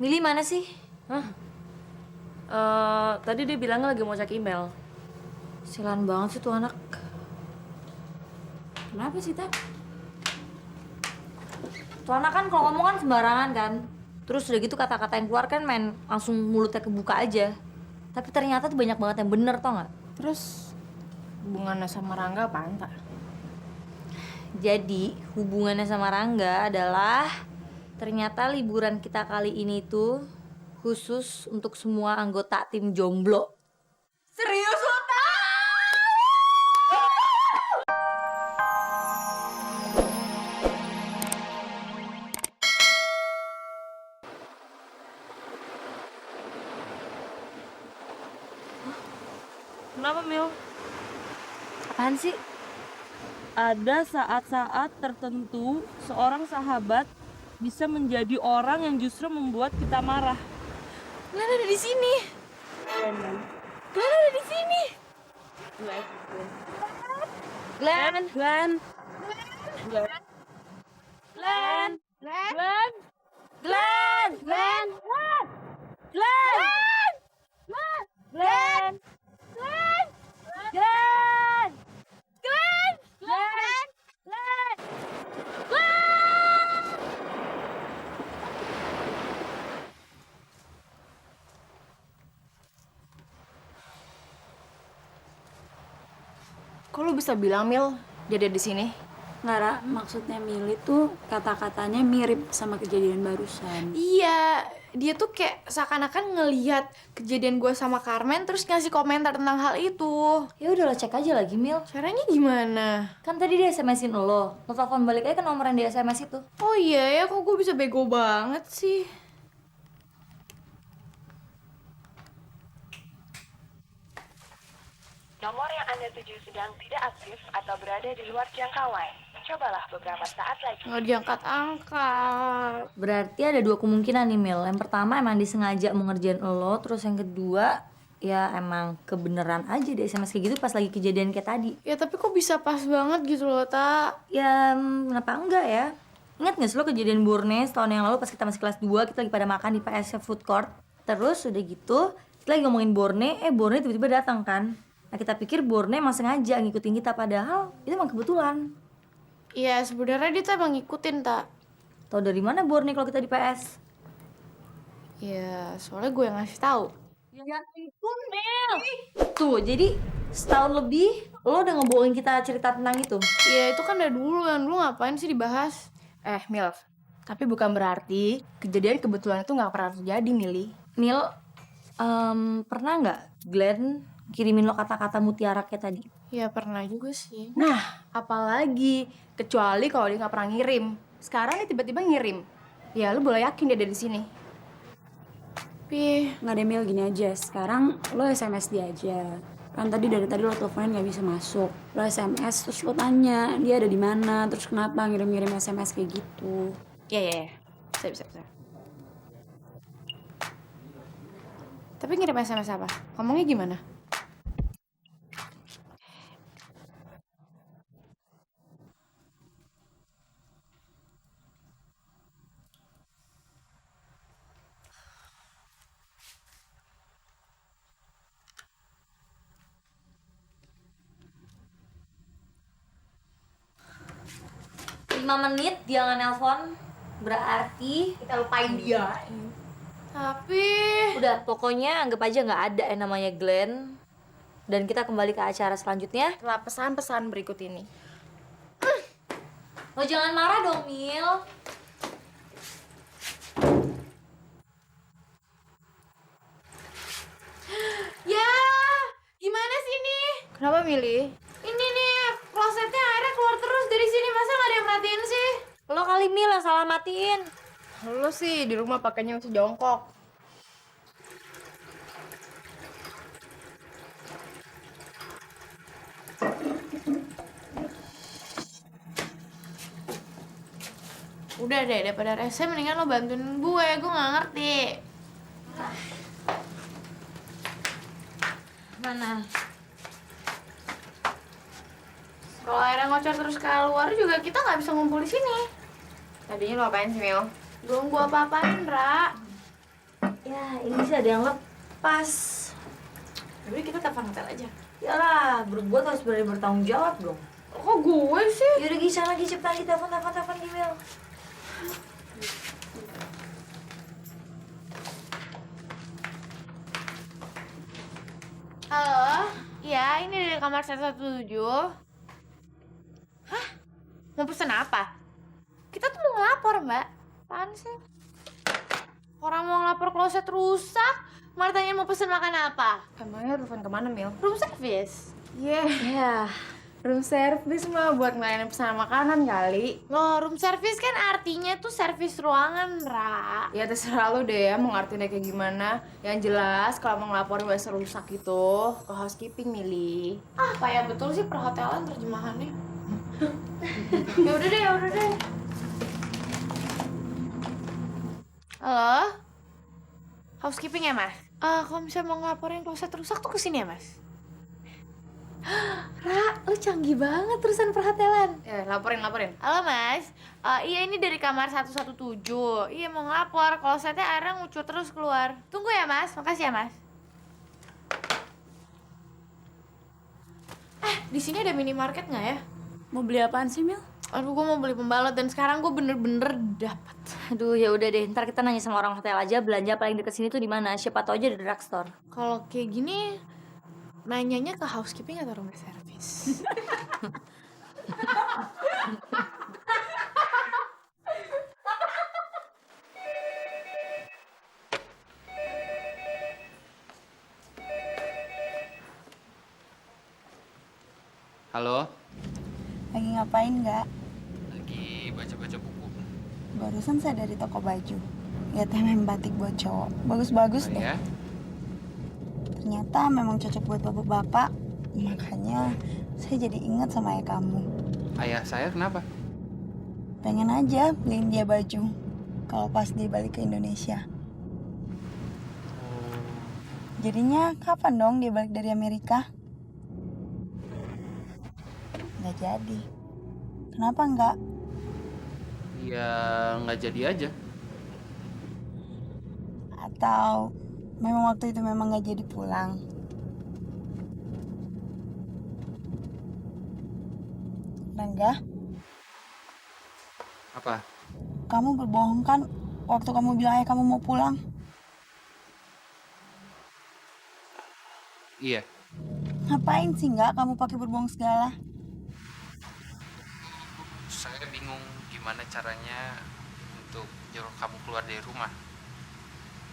Mili mana sih? Hah? Tadi dia bilangnya lagi mau cek email. Sialan banget sih tuh anak. Kenapa sih, Tak? Tuh anak kan kalau ngomong kan sembarangan kan. Terus udah gitu kata-kata yang keluar kan main langsung mulutnya kebuka aja. Tapi ternyata tuh banyak banget yang bener tau nggak? Terus hubungannya sama Rangga apaan, Tak? Jadi hubungannya sama Rangga adalah ternyata liburan kita kali ini tuh khusus untuk semua anggota tim jomblo. Serius lo, Tak? Kenapa, Mil? Apaan sih? Ada saat-saat tertentu seorang sahabat bisa menjadi orang yang justru membuat kita marah. Glenn ada di sini. Glenn ada di sini. Glenn. Glenn, Glenn, Glenn. Glenn, Glenn. Glenn, Glenn. Glenn. Glenn. Glenn. Glenn. Glenn. Kok lu bisa bilang, Mil, dia ada di sini? Nggak, maksudnya Mili tuh kata-katanya mirip sama kejadian barusan. Iya, dia tuh kayak seakan-akan ngelihat kejadian gue sama Carmen terus ngasih komentar tentang hal itu. Ya udah lo cek aja lagi, Mil. Caranya gimana? Kan tadi dia SMS-in lo telepon balik aja ke nomor yang di SMS itu. Oh iya ya, kok gue bisa bego banget sih? Nomor yang Anda tuju sedang tidak aktif atau berada di luar jangkauan. Cobalah beberapa saat lagi. Nggak diangkat-angkat. Berarti ada dua kemungkinan nih, Mil. Yang pertama emang disengaja mau ngerjain lo, terus yang kedua ya emang kebeneran aja di SMS kayak gitu pas lagi kejadian kayak tadi. Ya tapi kok bisa pas banget gitu loh, Tak? Ya kenapa enggak ya? Ingat gak sih lo kejadian Borne setahun yang lalu pas kita masih kelas 2, kita lagi pada makan di PS Food Court. Terus udah gitu, kita lagi ngomongin Borne, Borne tiba-tiba datang kan. Nah kita pikir Borne emang sengaja ngikutin kita, padahal itu emang kebetulan. Iya, sebenarnya dia tuh emang ngikutin, Tak. Tahu dari mana Borne kalau kita di PS? Ya, soalnya gue yang ngasih tahu. Ya itu Mel. Tuh, jadi setahun lebih lo udah ngebohongin kita cerita tentang itu. Iya, itu kan dari dulu, yang dulu ngapain sih dibahas? Mil, tapi bukan berarti kejadian kebetulan itu nggak pernah terjadi, Mili. Mil, pernah nggak Glenn kirimin lo kata-kata mutiara kayak tadi? Ya pernah juga sih. Nah, apalagi kecuali kalau dia nggak pernah ngirim. Sekarang dia tiba-tiba ngirim. Ya, lu boleh yakin dia ada di sini. Tapi Nggak ada, Mil, gini aja. Sekarang lo SMS dia aja. Kan dari tadi lo teleponin nggak bisa masuk. Lo SMS terus lo tanya dia ada di mana, terus kenapa ngirim-ngirim SMS kayak gitu. Iya. Bisa. Tapi ngirim SMS apa? Ngomongnya gimana? Lima menit dia nggak nelpon, berarti Kita lupain dia. Tapi udah, pokoknya anggap aja nggak ada yang namanya Glenn. Dan kita kembali ke acara selanjutnya. Setelah pesan-pesan berikut ini. Lo jangan marah dong, Mil. ya, gimana sih ini? Kenapa, Mili? Ini nih, klosetnya airnya keluar terus dari sini. Masa nggak ada yang perhatiin sih? Lo kali Mil yang salah matiin. Lu sih di rumah pakainya masih jongkok. Udah deh, daripada rese mendingan lo bantuin gue nggak ngerti. Mana? Kalau airnya ngocor terus keluar juga kita nggak bisa ngumpul di sini. Tadinya lu apain sih, Mil? Belum gua apa-apain, Ra. Ya, ini sih ada yang lepas. Jadi kita telepon hotel aja. Yalah, berbuat harus berani bertanggung jawab dong. Kok gue sih? Yaudah Gi, sana Gi, cepetan Gi, telepon Gmail. Halo? Ya, ini dari kamar 117. Hah? Mau pesen apa? Kita tuh mau ngelapor, Mbak. Apaan sih? Orang mau ngelapor kloset rusak, malah tanyain mau pesen makan apa? Emangnya telepon kemana, Mil? Room service. Ya, room service mah buat ngelayanin pesanan makanan kali. Loh, room service kan artinya tuh servis ruangan, Ra. Ya terserah lu deh ya mau ngartinya kayak gimana. Yang jelas kalau mau ngelaporin bahasa rusak itu ke housekeeping milih. Ah, kayak betul sih perhotelan terjemahannya. Ya udah deh, ya udah deh. Halo? Housekeeping ya, Mas? Kalau misalnya mau ngelaporin kloset rusak tuh kesini ya, Mas? Ra, lu canggih banget terusan perhotelan. Laporin. Halo, Mas. Iya, ini dari kamar 117. Iya, mau ngelapor. Klosetnya airnya ngucur terus keluar. Tunggu ya, Mas. Makasih ya, Mas. Di sini ada minimarket nggak ya? Mau beli apaan sih, Mil? Aduh, gue mau beli pembalot dan sekarang gue bener-bener dapet. Aduh, ya udah deh, ntar kita nanya sama orang hotel aja belanja paling deket sini tuh di mana. Siapa tahu aja di drugstore. Kalau kayak gini, nanyanya ke housekeeping atau room service? Halo, Lagi ngapain nggak? lagi baca-baca buku. Barusan saya dari toko baju. Lihat MM batik buat cowok. Bagus-bagus Oh, deh. ya? Ternyata memang cocok buat bapak-bapak. Makanya saya jadi ingat sama ayah kamu. Ayah saya kenapa? Pengen aja beliin dia baju. Kalau pas dia balik ke Indonesia. Jadinya kapan dong dia balik dari Amerika? Nggak jadi. Kenapa nggak? Ya nggak jadi aja. Atau memang waktu itu memang nggak jadi pulang? Rangga, Apa? kamu berbohong kan waktu kamu bilang ayah kamu mau pulang? Iya. Ngapain sih nggak kamu pakai berbohong segala? Saya bingung gimana caranya untuk nyuruh kamu keluar dari rumah.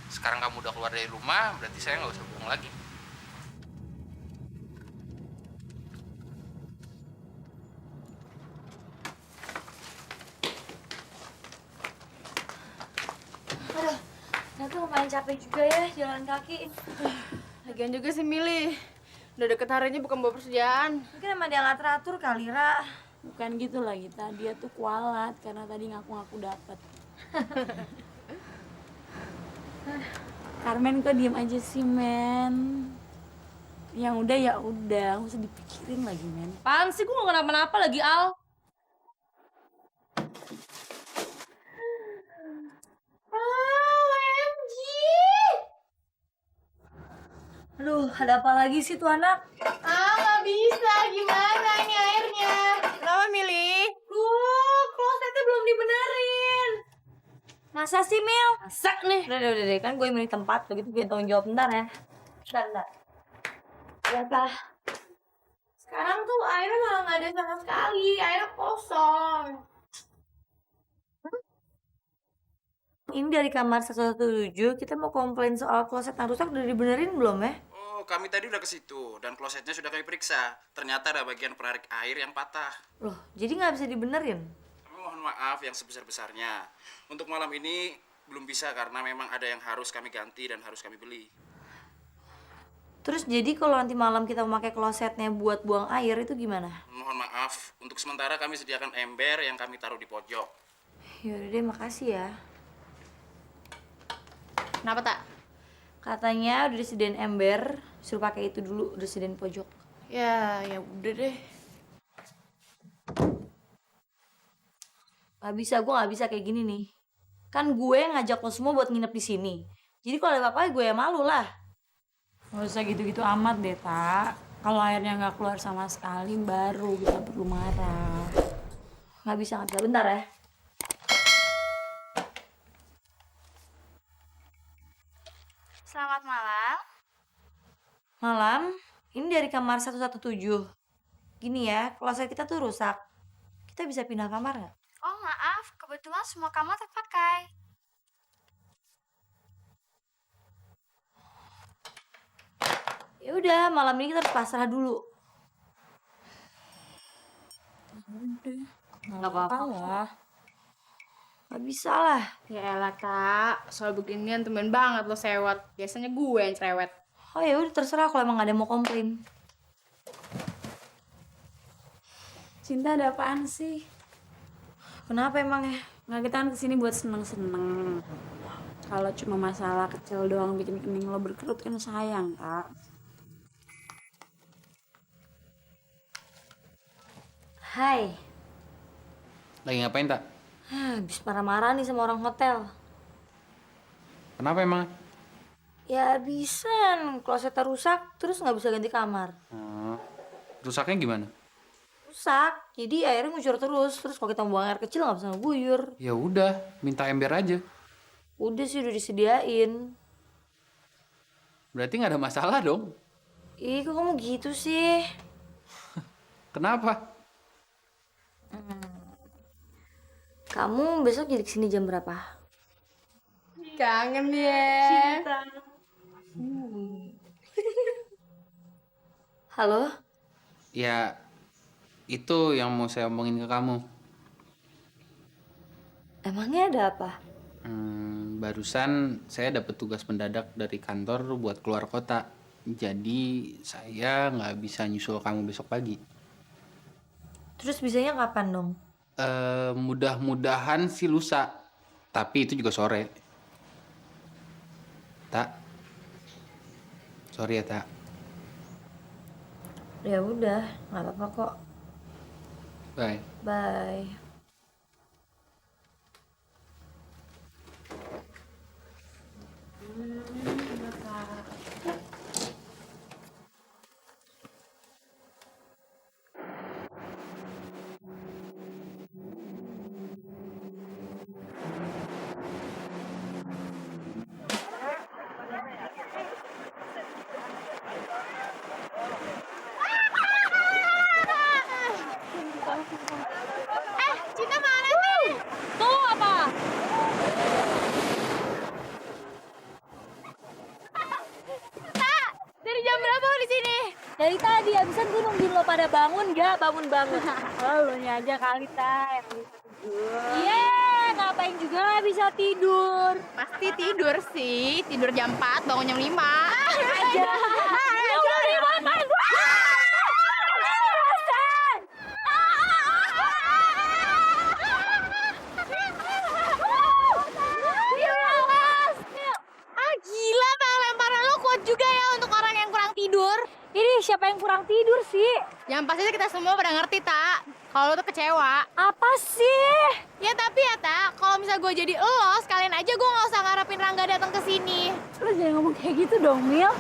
Sekarang kamu udah keluar dari rumah, berarti saya nggak usah bohong lagi. Ternyata lumayan capek juga ya jalan kaki. Lagian juga sih milih. Udah deket harinya bukan bawa persediaan. Mungkin emang dia nggak teratur kali, Ra. Bukan gitu lah kita, dia tuh kualat karena tadi ngaku-ngaku dapet. Carmen kok diem aja sih, men? Yang udah ya udah, nggak usah dipikirin lagi, men. Apaan sih, gue gak kenapa-napa lagi, Al. Aduh, ada apa lagi sih tuh anak? Nggak bisa. Gimana ini airnya? Kenapa milih? Klosetnya belum dibenerin. Masa sih, Mil? Masa nih. Udah deh, kan gue milih tempat, begitu gue tanggung jawab bentar ya. Bentar. Berapa? Sekarang tuh airnya malah nggak ada sama sekali. Airnya kosong. Ini dari kamar 117, kita mau komplain soal kloset yang rusak udah dibenerin belum ya? Oh, kami tadi udah ke situ dan klosetnya sudah kami periksa. Ternyata ada bagian penarik air yang patah. Loh, jadi nggak bisa dibenerin? Kami mohon maaf yang sebesar-besarnya. Untuk malam ini belum bisa karena memang ada yang harus kami ganti dan harus kami beli. Terus jadi kalau nanti malam kita memakai klosetnya buat buang air itu gimana? Mohon maaf, untuk sementara kami sediakan ember yang kami taruh di pojok. Yaudah deh, makasih ya. Kenapa tak? Katanya udah disediain ember, suruh pakai itu dulu, udah disediain pojok. Ya udah deh. Gak bisa, gue gak bisa kayak gini nih. Kan gue ngajak lo semua buat nginep di sini. Jadi kalau ada apa-apa gue yang malu lah. Gak usah gitu-gitu amat deh, Tak. Kalau airnya nggak keluar sama sekali, baru kita perlu marah. Nggak bisa, bentar ya. Selamat malam. Malam, ini dari kamar 117. Gini ya, kloset kita tuh rusak. Kita bisa pindah kamar nggak? Oh maaf, kebetulan semua kamar terpakai. Ya udah, malam ini kita harus pasrah dulu. Nggak apa-apa lah. Nggak bisa lah. Ya elah, Tak. Soal beginian temen banget lo sewot. Biasanya gue yang cerewet. Oh ya udah terserah kalau emang nggak ada yang mau komplain. Cinta ada apaan sih? Kenapa emang ya? Nggak, kita kan kesini buat seneng-seneng. Kalau cuma masalah kecil doang bikin kening lo berkerut kan sayang, Kak. Hai. Lagi ngapain, Tak? Habis marah-marah nih sama orang hotel. Kenapa emang? Ya habisan, klosetnya rusak, terus nggak bisa ganti kamar. Rusaknya gimana? Rusak, jadi airnya ngucur terus kalau kita buang air kecil nggak bisa ngeguyur. Ya udah, minta ember aja. Udah sih, udah disediain. Berarti nggak ada masalah dong. Ih, kok kamu gitu sih? Kenapa? Kamu besok jadi kesini jam berapa? Kangen ya. Halo? Ya, itu yang mau saya omongin ke kamu. Emangnya ada apa? Barusan saya dapat tugas mendadak dari kantor buat keluar kota. Jadi saya nggak bisa nyusul kamu besok pagi. Terus bisanya kapan dong? Mudah-mudahan sih lusa. Tapi itu juga sore. Tak. Sorry ya, Tak. Ya udah, nggak apa-apa kok. Bye. Bye. Cinta mana sih? Tuh apa? Tak, dari jam berapa lo di sini? Dari tadi, abisan gue nungguin lo pada bangun gak? Bangun-bangun. Oh, lu aja kali, Tak, yang bisa tidur. Iya, ngapain juga gak bisa tidur. Pasti tidur sih. Tidur jam 4, bangun jam 5. Aja. Ya udah nih, makan gue. Gila, bang, lemparan lo kuat juga ya untuk orang yang kurang tidur. Ini siapa yang kurang tidur sih? Yang pasti kita semua pada ngerti, Tak. Kalau lo tuh kecewa. Apa sih? Ya tapi ya, Tak, kalau misal gue jadi lo, sekalian aja gue nggak usah ngarepin Rangga datang ke sini. Lo jangan ngomong kayak gitu dong, Mil.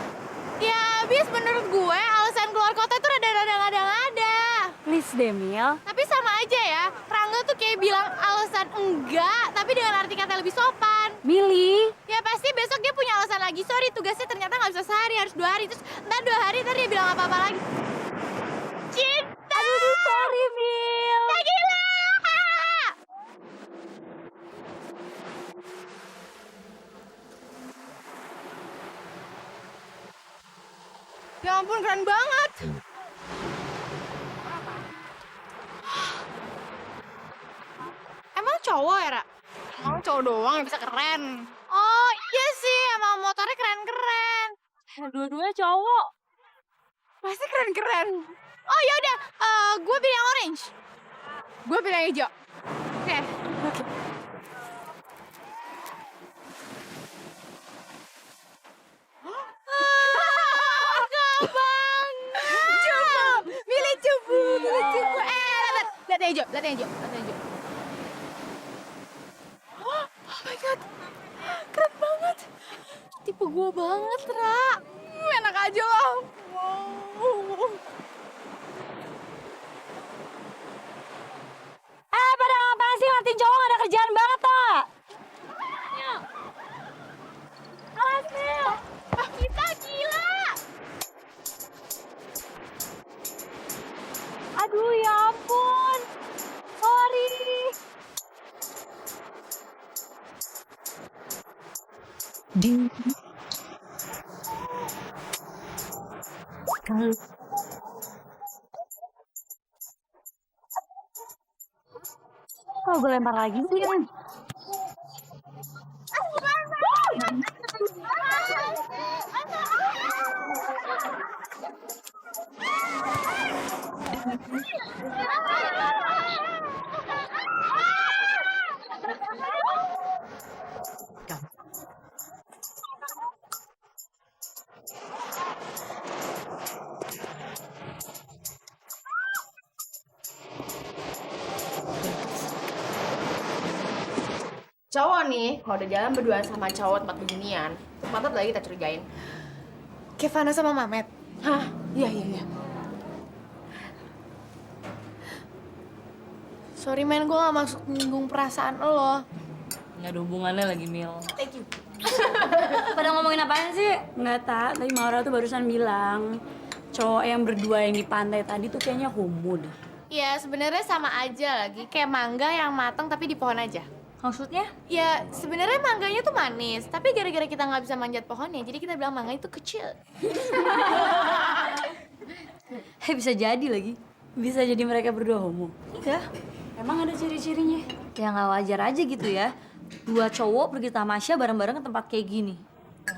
Ya, habis menurut gue alasan keluar kota itu rada-rada ngada-ngada. Please deh, Mil. Tapi sama aja ya, Rangga tuh kayak bilang alasan enggak, tapi dengan arti kata lebih sopan. Mili. Ya pasti besok dia punya alasan lagi, sorry tugasnya ternyata nggak bisa sehari, harus 2 hari. Terus ntar 2 hari, ntar dia bilang apa-apa lagi. Cinta! Aduh, sorry, Mil. Ya gila! Ya ampun, keren banget. Emang cowok ya, Ra? Emang cowok doang yang bisa keren. Oh iya sih, emang motornya keren-keren. Dua-duanya cowok. Pasti keren-keren. Oh ya udah, gue pilih yang orange. Gue pilih yang hijau. Oke. Cupu. Milih cupu. Milih cupu. Lihat yang hijau. Lihat yang hijau. Lihat yang hijau. Oh my god. Keren banget. tipe gue banget, Ra. Enak aja loh. Wow. Pada ngapain sih ngatin cowok gak ada kerjaan banget toh? Alas, Mil. Kita gila. Aduh ya ampun. Sorry. Kok gue lempar lagi sih? Cowok nih, kalau udah jalan berdua sama cowok tempat beginian, terus mantap lagi kita curigain. Kevana sama Mamet. Hah? Iya. Sorry men, gue gak maksud menyinggung perasaan lo. Nggak ada hubungannya lagi, Mil. Thank you. Pada ngomongin apaan sih? Nggak tak, tadi Maura tuh barusan bilang cowok yang berdua yang di pantai tadi tuh kayaknya homo deh. Ya sebenarnya sama aja lagi, kayak mangga yang matang tapi di pohon aja. Maksudnya? Ya sebenarnya mangganya tuh manis, tapi gara-gara kita nggak bisa manjat pohonnya, jadi kita bilang mangga itu kecil. Bisa jadi lagi. Bisa jadi mereka berdua homo. Iya. Emang ada ciri-cirinya? Ya nggak wajar aja gitu ya. Dua cowok pergi tamasya bareng-bareng ke tempat kayak gini.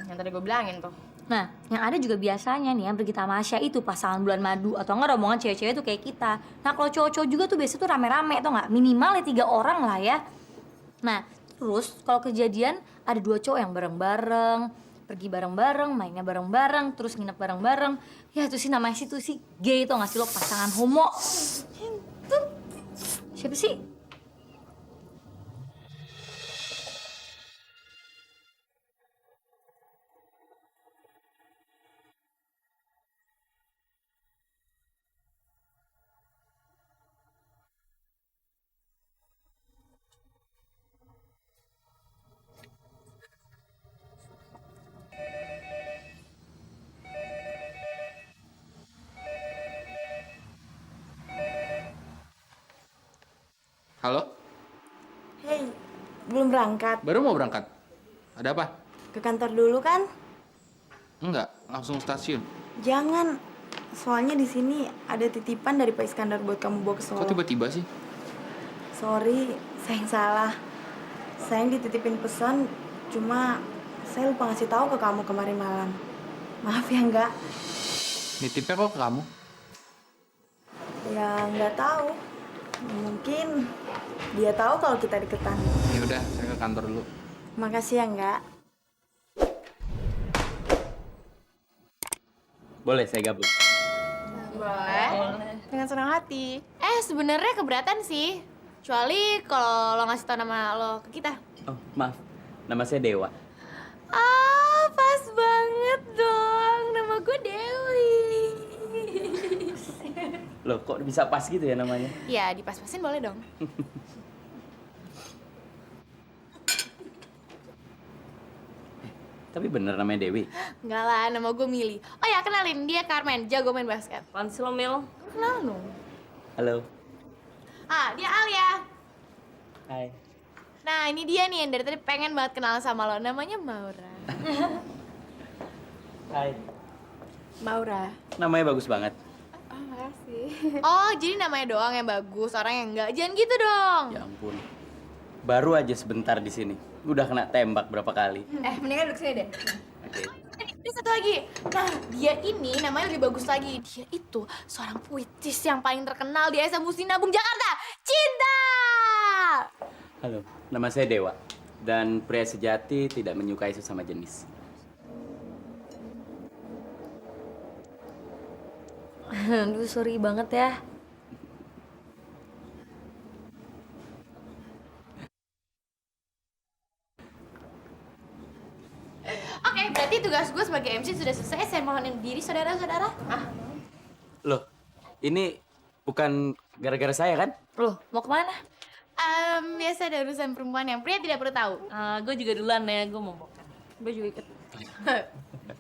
Yang tadi gue bilangin tuh. Nah, yang ada juga biasanya nih yang pergi tamasya itu pasangan bulan madu atau enggak rombongan cewek-cewek tuh kayak kita. Nah, kalau cowok-cowok juga tuh biasanya tuh rame-rame tuh nggak? Minimal ya 3 orang lah ya. Nah, terus kalau kejadian ada 2 cowok yang bareng-bareng, pergi bareng-bareng, mainnya bareng-bareng, terus nginep bareng-bareng. Ya itu sih namanya sih tuh sih gay tuh nggak sih lo, pasangan homo. Itu siapa sih? Halo? Hei, belum berangkat? Baru mau berangkat. Ada apa? Ke kantor dulu kan? Enggak, langsung stasiun. Jangan, soalnya di sini ada titipan dari Pak Iskandar buat kamu bawa ke Solo. Kok tiba-tiba sih? Sorry, saya yang salah. Saya yang dititipin pesan, cuma saya lupa ngasih tahu ke kamu kemarin malam. Maaf ya enggak? Nitipnya kok ke kamu? Ya nggak tahu. Mungkin dia tahu kalau kita deketan. Ya udah, saya ke kantor dulu. Makasih ya enggak. Boleh saya gabung? Boleh. Dengan senang hati. Sebenarnya keberatan sih. Kecuali kalau lo ngasih tau nama lo ke kita. Oh, maaf. Nama saya Dewa. Pas banget dong. Nama gue Dewi. Loh, kok bisa pas gitu ya namanya? Ya, dipas-pasin boleh dong. Tapi bener namanya Dewi. Enggak lah, nama gue Mili. Oh ya, kenalin. Dia Carmen, jago main basket. Apaan sih lo, Mil? Kenal dong. Halo. Dia Alia. Hai. Nah, ini dia nih yang dari tadi pengen banget kenal sama lo. Namanya Maura. Hai. Maura. Namanya bagus banget. Oh, makasih. Oh, jadi namanya doang yang bagus, orang yang enggak. Jangan gitu dong. Ya ampun. Baru aja sebentar di sini. Udah kena tembak berapa kali. Mendingan duduk sini deh. Oke. Ini satu lagi. Nah, dia ini namanya lebih bagus lagi. Dia itu seorang puitis yang paling terkenal di SM Musinabung Jakarta. Cinta! Halo, nama saya Dewa. Dan pria sejati tidak menyukai sesama jenis. Aduh, sorry banget ya. Oke, Berarti tugas gue sebagai MC sudah selesai. Saya mohon diri, saudara-saudara. Loh, ini bukan gara-gara saya kan? Loh, mau kemana? Biasa ada urusan perempuan yang pria tidak perlu tahu. Gue juga duluan ya, gue mau makan. Gue juga ikut.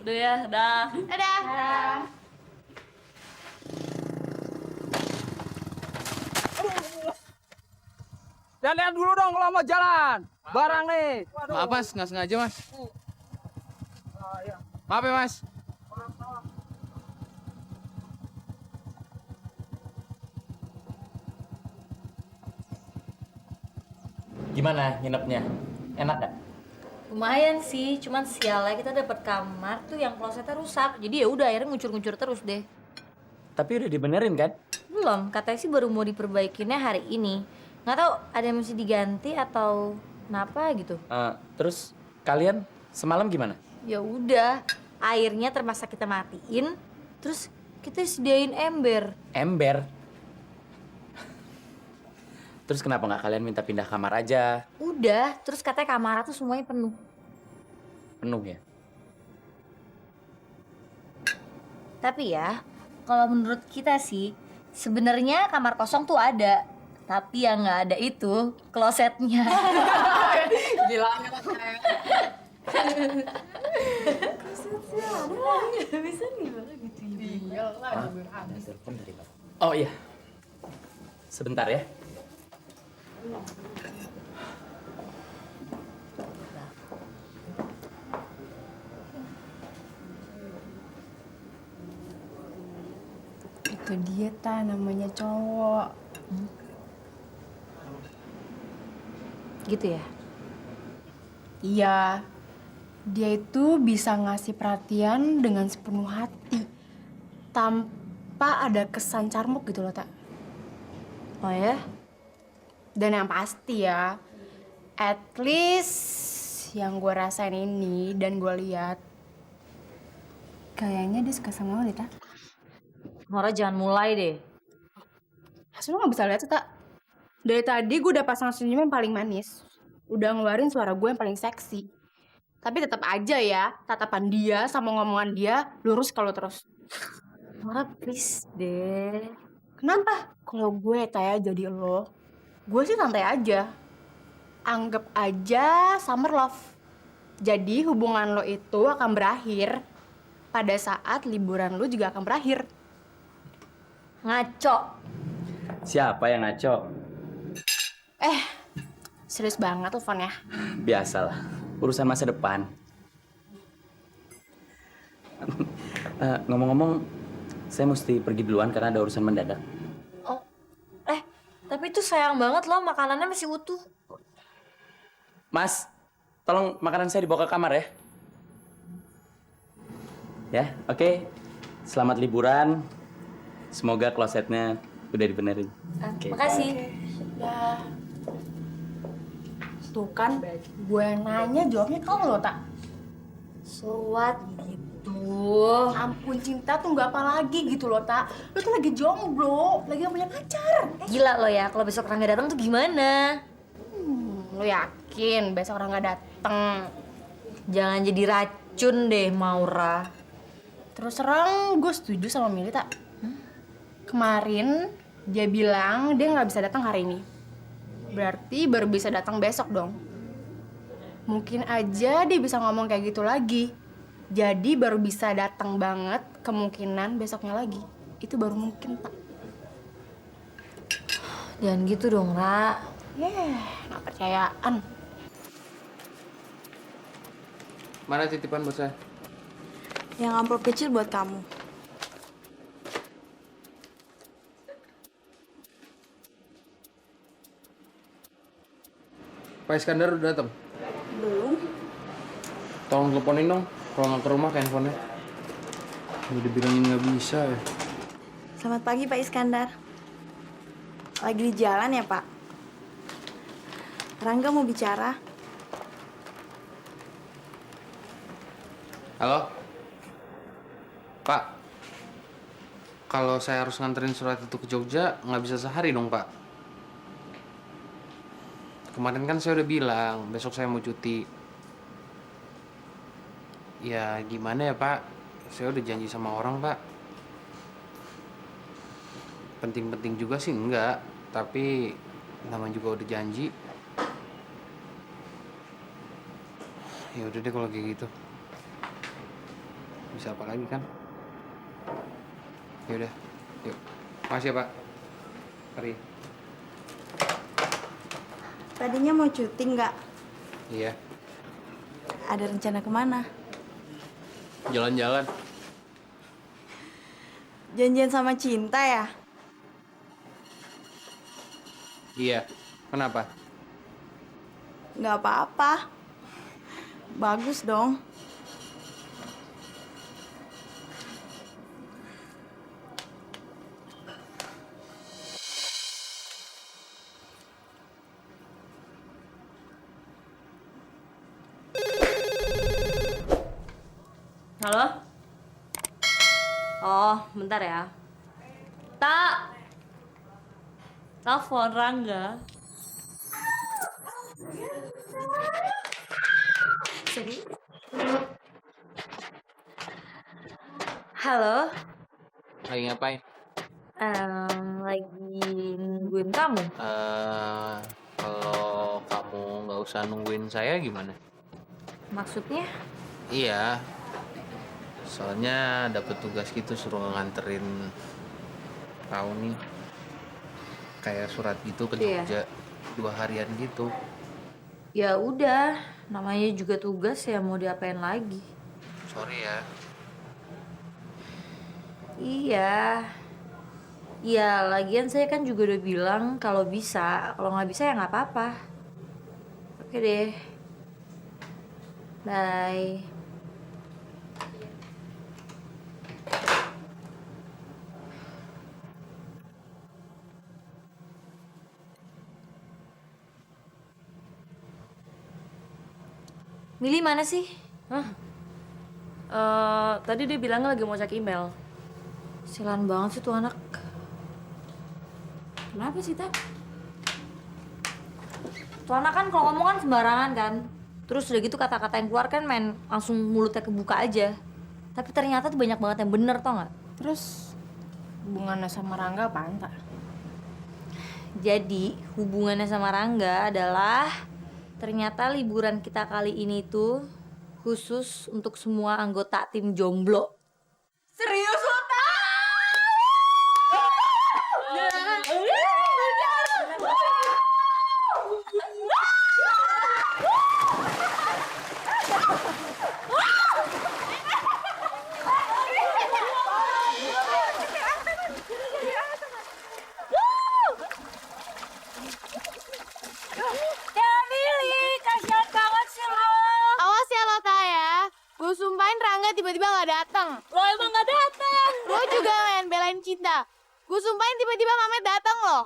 Udah ya, dah. Dadah. Dan lihat dulu dong kalau mau jalan. Barang nih. Maaf mas, nggak sengaja mas. Maaf ya mas. Gimana nginepnya? Enak gak? Lumayan sih, cuman sialnya kita dapet kamar tuh yang klosetnya rusak. Jadi ya udah akhirnya nguncur-nguncur terus deh. Tapi udah dibenerin kan? Belum, katanya sih baru mau diperbaikinnya hari ini. Nggak tahu ada yang mesti diganti atau kenapa gitu. Terus kalian semalam gimana? Ya udah, airnya terpaksa kita matiin, terus kita sediain ember. Ember. Terus kenapa nggak kalian minta pindah kamar aja? Udah, terus katanya kamar tuh semuanya penuh. Penuh ya? Tapi ya, kalau menurut kita sih, sebenarnya kamar kosong tuh ada. Tapi yang nggak ada itu klosetnya. Gila. Klosetnya ada lah. Nggak bisa nih gitu. Oh iya. Sebentar ya. Itu dia namanya cowok. Gitu ya? Iya. Dia itu bisa ngasih perhatian dengan sepenuh hati. Tanpa ada kesan carmuk gitu loh, Tak. Oh ya? Dan yang pasti ya, at least yang gue rasain ini dan gue lihat, kayaknya dia suka sama lo deh, Tak. Nora jangan mulai deh. Asli lo gak bisa lihat sih, Tak. Dari tadi gue udah pasang senyum yang paling manis. Udah ngeluarin suara gue yang paling seksi. Tapi tetap aja ya, tatapan dia sama ngomongan dia lurus kalau terus. Nora please deh. Kenapa? Kalau gue Taya jadi lo, gue sih santai aja. Anggap aja summer love. Jadi hubungan lo itu akan berakhir pada saat liburan lo juga akan berakhir. Ngaco. Siapa yang ngaco? Serius banget teleponnya. Biasalah, urusan masa depan. Ngomong-ngomong, saya mesti pergi duluan karena ada urusan mendadak. Oh, tapi itu sayang banget loh, makanannya masih utuh. Mas, tolong makanan saya dibawa ke kamar ya. Ya, oke. Selamat liburan. Semoga klosetnya udah dibenerin. Oke. Makasih. Tuh kan, gue nanya jawabnya kamu loh, Tak. So what gitu? Ampun, cinta tuh nggak apa lagi gitu loh, Tak. Lo tuh lagi jomblo, lagi gak punya pacar. Gila lo ya, kalau besok Rangga datang tuh gimana? Lo yakin besok orang nggak dateng? Jangan jadi racun deh, Maura. Terus terang gue setuju sama Mili, Tak. Kemarin dia bilang dia nggak bisa datang hari ini. Berarti baru bisa datang besok dong. Mungkin aja dia bisa ngomong kayak gitu lagi. Jadi baru bisa datang banget kemungkinan besoknya lagi. Itu baru mungkin, Tak. Jangan gitu dong, Ra. Nggak percayaan. Mana titipan buat saya? Yang amplop kecil buat kamu. Pak Iskandar udah datang? Belum. Tolong teleponin dong, kalau nggak ke rumah ke handphonenya. Udah dibilangin nggak bisa ya. Selamat pagi Pak Iskandar. Lagi di jalan ya Pak? Rangga mau bicara. Halo? Pak, kalau saya harus nganterin surat itu ke Jogja, nggak bisa sehari dong, Pak. Kemarin kan saya udah bilang, besok saya mau cuti. Ya gimana ya Pak, saya udah janji sama orang Pak. Penting-penting juga sih enggak, tapi namanya juga udah janji. Ya udah deh kalau kayak gitu. Bisa apa lagi kan? Ya udah, yuk. Makasih ya Pak. Mari. Tadinya mau cuti nggak? Iya, Ada rencana kemana? jalan-jalan. Janjian sama Cinta ya? Iya, kenapa? Nggak apa-apa. Bagus dong. Halo? Oh, bentar ya. Tak. Telepon Rangga. Sorry. Halo, Lagi ngapain? lagi nungguin kamu. Kalau kamu nggak usah nungguin saya gimana? Maksudnya? Iya, soalnya dapet tugas gitu suruh nganterin kau nih kayak surat gitu ke Iya. Jogja 2 harian gitu. Ya udah, namanya juga tugas ya mau diapain lagi. Sorry ya. Iya. Iya, lagian saya kan juga udah bilang kalau bisa. Kalau nggak bisa ya nggak apa-apa. Oke deh. Bye. Mili mana sih? Tadi dia bilang lagi mau cek email. Silan banget sih tuh anak. Kenapa sih, Tak? Tuh anak kan kalau ngomong kan sembarangan kan. Terus udah gitu kata-kata yang keluar kan main langsung mulutnya kebuka aja. Tapi ternyata tuh banyak banget yang bener tau nggak? Terus hubungannya sama Rangga apaan, Tak? Jadi hubungannya sama Rangga adalah ternyata liburan kita kali ini tuh khusus untuk semua anggota tim jomblo. Serius lo, Tak? Ya Mili, kasihan banget sih lo. Awas ya lo, Ta ya. Gue sumpahin Rangga tiba-tiba gak datang. Lo emang gak datang. Lo juga main belain Cinta. Gue sumpahin tiba-tiba Mamet datang loh.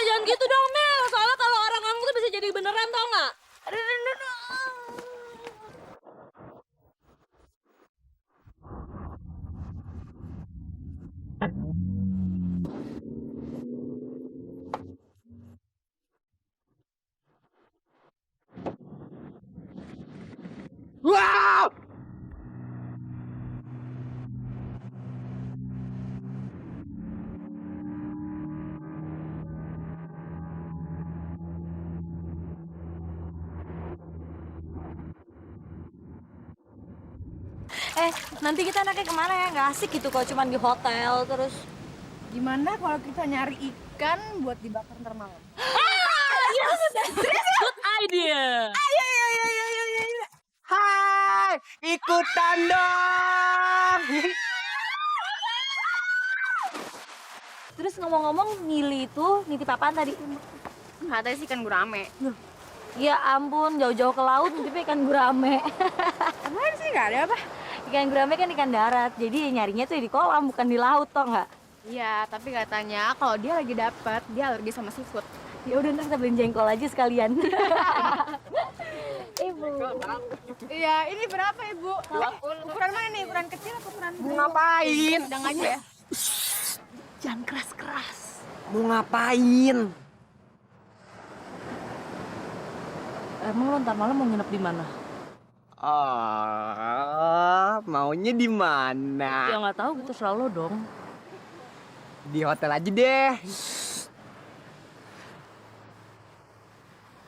Jangan gitu dong Mel. Soalnya kalau orang ngomong tuh bisa jadi beneran tau nggak? Aduh, aduh, aduh, aduh. Wah! Nanti kita anaknya kemana ya? Nggak asik gitu kalau cuman di hotel terus. Gimana kalau kita nyari ikan buat dibakar ntar malam? Good idea. Hai, ikutan dong. Terus ngomong-ngomong Mili itu nitip apaan tadi? Katanya sih ikan gurame. Ya ampun, jauh-jauh ke laut nitipnya ikan gurame. Apaan sih, gak ada apa? Ikan gurame kan ikan darat, jadi nyarinya tuh di kolam bukan di laut toh nggak? Iya, tapi katanya kalau dia lagi dapet, dia alergi sama seafood. Ya udah ntar kita beliin jengkol aja sekalian. Ibu. Iya, ini berapa Ibu? Ukuran mana nih? Ukuran kecil atau ukuran? Mau ngapain? Sedang aja ya. Jangan keras-keras. Mau ngapain? Emang lo ntar malam mau nginep di mana? Maunya di mana? Ya nggak tahu gitu selalu dong. Di hotel aja deh.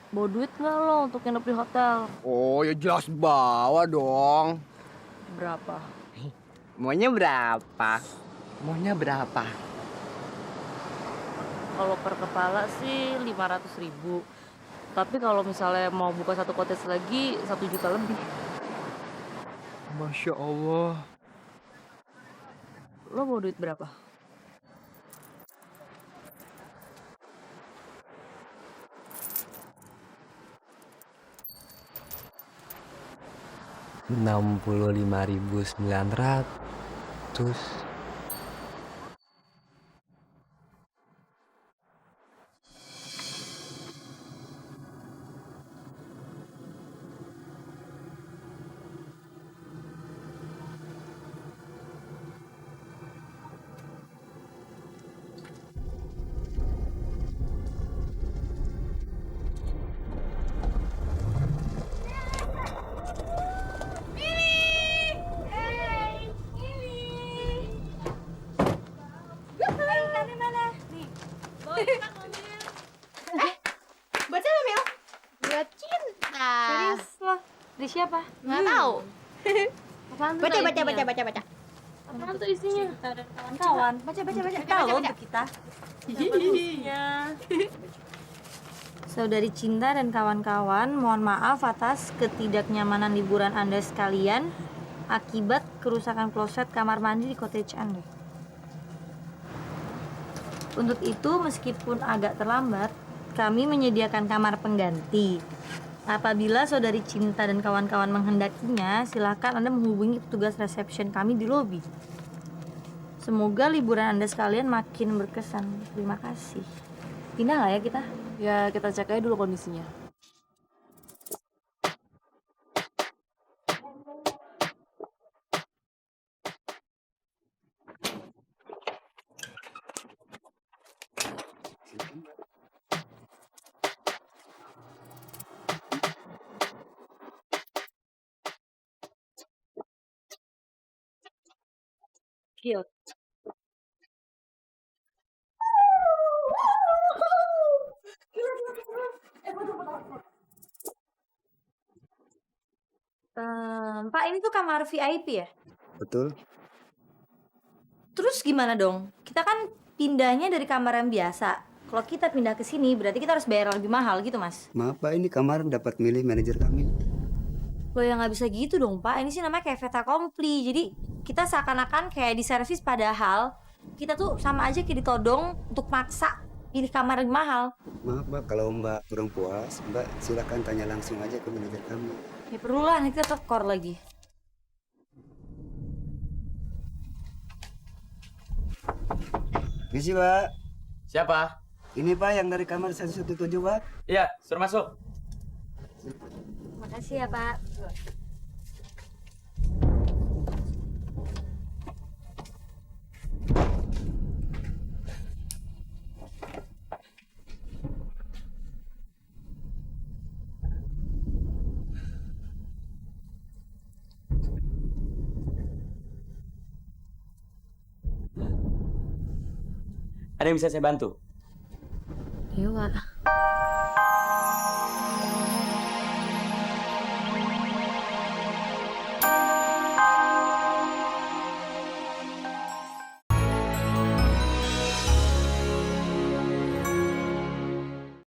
Bawa duit nggak lo untuk nginep di hotel? Oh, ya jelas bawa dong. Berapa? Maunya berapa? Maunya berapa? Kalau per kepala sih 500.000. Tapi kalau misalnya mau buka satu cottage lagi 1 juta lebih. Masya Allah. Lo mau duit berapa? Rp65.900. Buat siapa, Mil? Buat cinta. Serius lo? Dari siapa? Nggak tahu. Apaan tuh Baca, isinya? baca. Apaan tuh isinya? Kawan. Baca. Kita lo untuk kita. Saudari Cinta dan kawan-kawan, mohon maaf atas ketidaknyamanan liburan Anda sekalian akibat kerusakan kloset kamar mandi di cottage Anda. Untuk itu, meskipun agak terlambat, kami menyediakan kamar pengganti. Apabila saudari Cinta dan kawan-kawan menghendakinya, silakan Anda menghubungi petugas resepsi kami di lobi. Semoga liburan Anda sekalian makin berkesan. Terima kasih. Pindah nggak ya kita? Ya kita cek aja dulu kondisinya. Cute. Pak, ini tuh kamar VIP ya? Betul. Terus gimana dong? Kita kan pindahnya dari kamar yang biasa. Kalau kita pindah ke sini, berarti kita harus bayar lebih mahal gitu, Mas. Maaf Pak, ini kamar dapat milih manajer kami. Loh ya nggak bisa gitu dong, Pak. Ini sih namanya kayak fait accompli. Jadi kita seakan-akan kayak di servis, padahal kita tuh sama aja kayak ditodong untuk maksa pilih kamar yang mahal. Maaf Mbak, kalau Mbak kurang puas, Mbak silakan tanya langsung aja ke manajer kami. Ya perlu lah, nanti kita tekor lagi. Misi Pak. Siapa? Ini Pak yang dari kamar 117 Pak. Iya, suruh masuk. Makasih ya, Pak. Ada yang bisa saya bantu? Iya, Pak.